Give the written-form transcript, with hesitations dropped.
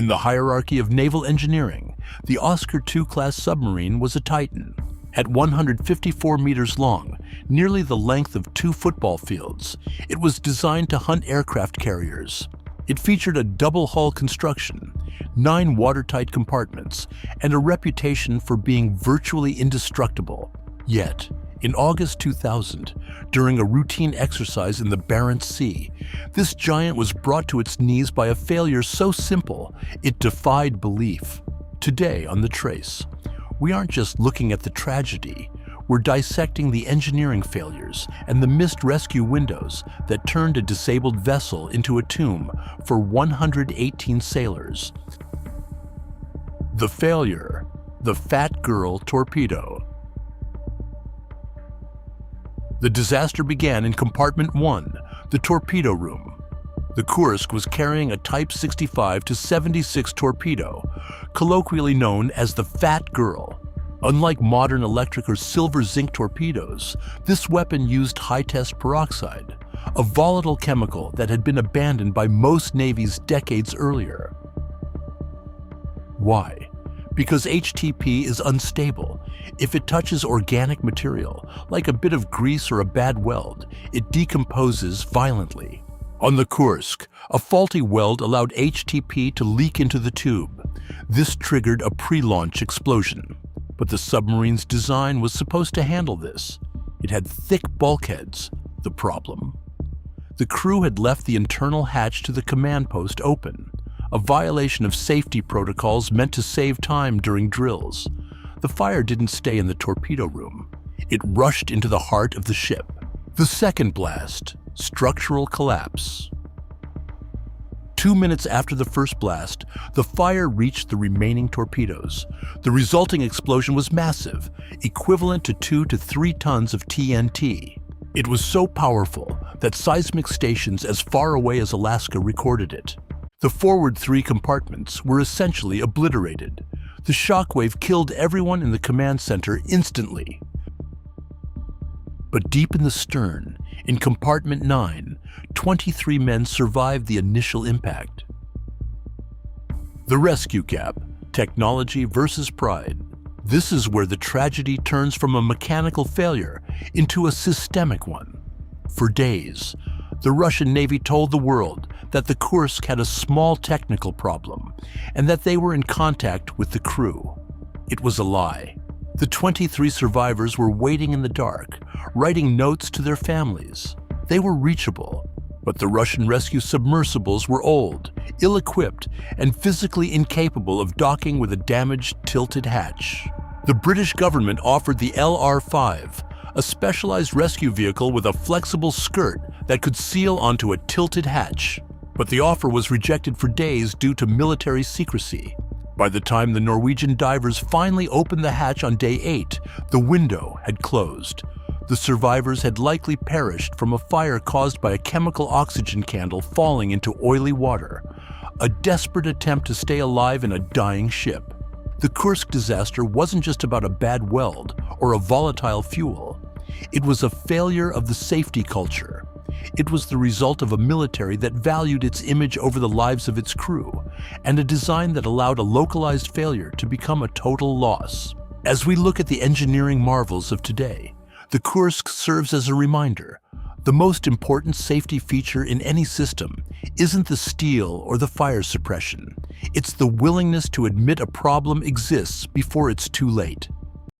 In the hierarchy of naval engineering, the Oscar II-class submarine was a titan. At 154 meters long, nearly the length of 2 football fields, it was designed to hunt aircraft carriers. It featured a double-hull construction, 9 watertight compartments, and a reputation for being virtually indestructible. Yet, in August 2000, during a routine exercise in the Barents Sea, this giant was brought to its knees by a failure so simple it defied belief. Today on The Trace, we aren't just looking at the tragedy, we're dissecting the engineering failures and the missed rescue windows that turned a disabled vessel into a tomb for 118 sailors. The failure, the Fat Girl torpedo. The disaster began in Compartment 1, the torpedo room. The Kursk was carrying a Type 65-76 torpedo, colloquially known as the Fat Girl. Unlike modern electric or silver-zinc torpedoes, this weapon used high-test peroxide, a volatile chemical that had been abandoned by most navies decades earlier. Why? Because HTP is unstable. If it touches organic material, like a bit of grease or a bad weld, it decomposes violently. On the Kursk, a faulty weld allowed HTP to leak into the tube. This triggered a pre-launch explosion. But the submarine's design was supposed to handle this. It had thick bulkheads. The problem? The crew had left the internal hatch to the command post open, a violation of safety protocols meant to save time during drills. The fire didn't stay in the torpedo room. It rushed into the heart of the ship. The second blast, structural collapse. 2 minutes after the first blast, the fire reached the remaining torpedoes. The resulting explosion was massive, equivalent to 2 to 3 tons of TNT. It was so powerful that seismic stations as far away as Alaska recorded it. The forward 3 compartments were essentially obliterated. The shockwave killed everyone in the command center instantly. But deep in the stern, in Compartment 9, 23 men survived the initial impact. The rescue gap, technology versus pride. This is where the tragedy turns from a mechanical failure into a systemic one. For days, the Russian Navy told the world that the Kursk had a small technical problem and that they were in contact with the crew. It was a lie. The 23 survivors were waiting in the dark, writing notes to their families. They were reachable, but the Russian rescue submersibles were old, ill-equipped, and physically incapable of docking with a damaged, tilted hatch. The British government offered the LR-5, a specialized rescue vehicle with a flexible skirt that could seal onto a tilted hatch. But the offer was rejected for days due to military secrecy. By the time the Norwegian divers finally opened the hatch on day 8, the window had closed. The survivors had likely perished from a fire caused by a chemical oxygen candle falling into oily water, a desperate attempt to stay alive in a dying ship. The Kursk disaster wasn't just about a bad weld or a volatile fuel. It was a failure of the safety culture. It was the result of a military that valued its image over the lives of its crew, and a design that allowed a localized failure to become a total loss. As we look at the engineering marvels of today, the Kursk serves as a reminder. The most important safety feature in any system isn't the steel or the fire suppression. It's the willingness to admit a problem exists before it's too late.